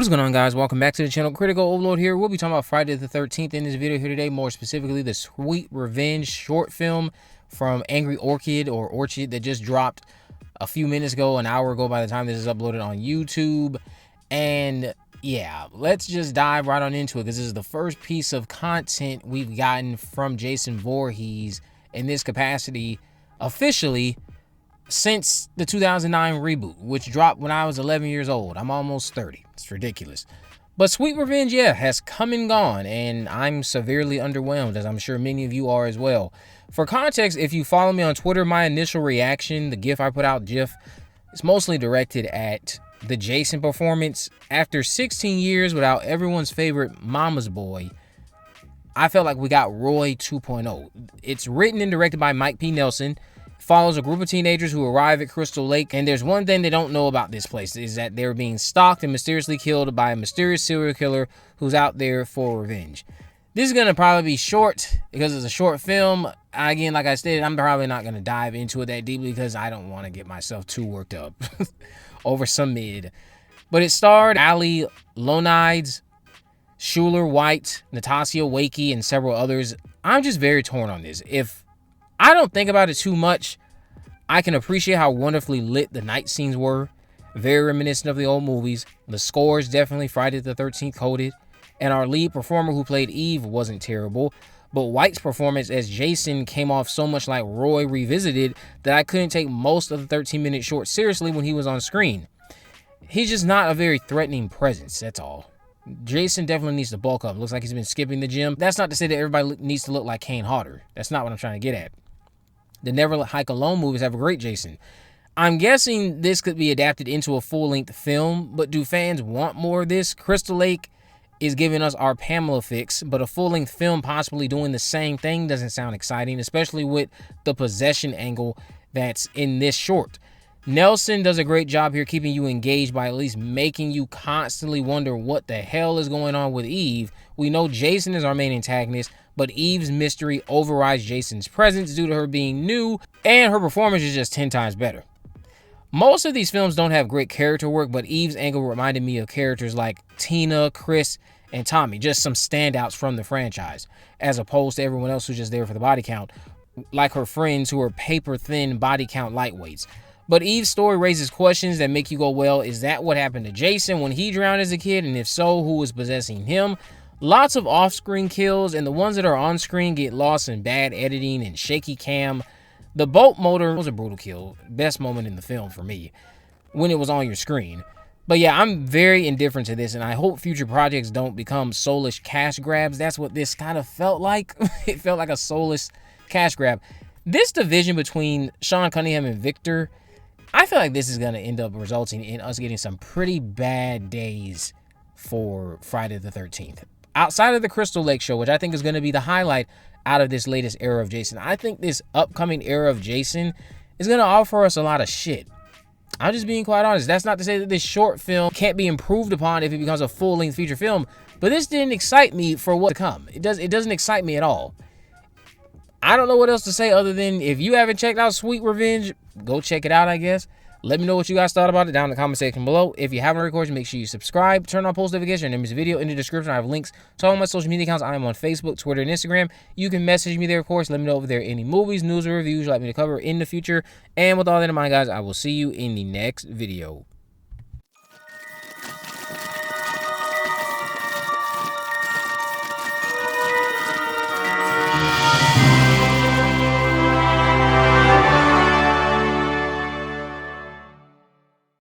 What is going on, guys? Welcome back to the channel. Critical Overlord here. We'll be talking about Friday the 13th in this video here today, more specifically the Sweet Revenge short film from Angry Orchid or Orchid that just dropped a few minutes ago, an hour ago by the time this is uploaded on YouTube. And yeah, let's just dive right on into it because this is the first piece of content we've gotten from Jason Voorhees in this capacity officially since the 2009 reboot, which dropped when I was 11 years old. I'm almost 30. It's ridiculous. But Sweet Revenge, yeah, has come and gone, and I'm severely underwhelmed, as I'm sure many of you are as well. For context, if you follow me on Twitter, my initial reaction, the GIF I put out, is mostly directed at the Jason performance. After 16 years without everyone's favorite mama's boy, I felt like we got Roy 2.0. It's written and directed by Mike P. Nelson. Follows a group of teenagers who arrive at Crystal Lake, and there's one thing they don't know about this place, is that they're being stalked and mysteriously killed by a mysterious serial killer who's out there for revenge. This is going to probably be short because it's a short film. Again, like I stated, I'm probably not going to dive into it that deeply because I don't want to get myself too worked up over some mid. But it starred Ali Lonides, Schuler White, Natasha Wakey, and several others. I'm just very torn on this. If I don't think about it too much, I can appreciate how wonderfully lit the night scenes were. Very reminiscent of the old movies. The score is definitely Friday the 13th coded. And our lead performer who played Eve wasn't terrible. But White's performance as Jason came off so much like Roy Revisited that I couldn't take most of the 13-minute short seriously when he was on screen. He's just not a very threatening presence, that's all. Jason definitely needs to bulk up. Looks like he's been skipping the gym. That's not to say that everybody needs to look like Kane Hodder. That's not what I'm trying to get at. The Never Hike Alone movies have a great Jason. I'm guessing this could be adapted into a full-length film, but do fans want more of this? Crystal Lake is giving us our Pamela fix, but a full-length film possibly doing the same thing doesn't sound exciting, especially with the possession angle that's in this short. Nelson does a great job here keeping you engaged by at least making you constantly wonder what the hell is going on with Eve. We know Jason is our main antagonist, but Eve's mystery overrides Jason's presence due to her being new, and her performance is just 10 times better. Most of these films don't have great character work, but Eve's angle reminded me of characters like Tina, Chris, and Tommy, just some standouts from the franchise, as opposed to everyone else who's just there for the body count, like her friends who are paper-thin body count lightweights. But Eve's story raises questions that make you go, well, is that what happened to Jason when he drowned as a kid? And if so, who was possessing him? Lots of off-screen kills, and the ones that are on-screen get lost in bad editing and shaky cam. The boat motor was a brutal kill. Best moment in the film for me, when it was on your screen. But yeah, I'm very indifferent to this, and I hope future projects don't become soulless cash grabs. That's what this kind of felt like. It felt like a soulless cash grab. This division between Sean Cunningham and Victor, I feel like this is going to end up resulting in us getting some pretty bad days for Friday the 13th. Outside of the Crystal Lake show, which I think is going to be the highlight out of this latest era of Jason, I think this upcoming era of Jason is going to offer us a lot of shit. I'm just being quite honest. That's not to say that this short film can't be improved upon if it becomes a full-length feature film, but this didn't excite me for what's to come. It doesn't excite me at all. I don't know what else to say other than if you haven't checked out Sweet Revenge, go check it out, I guess. Let me know what you guys thought about it down in the comment section below. If you haven't already, make sure you subscribe, turn on post notifications, and there's a video in the description. I have links to all my social media accounts. I am on Facebook, Twitter, and Instagram. You can message me there, of course. Let me know if there are any movies, news, or reviews you'd like me to cover in the future. And with all that in mind, guys, I will see you in the next video.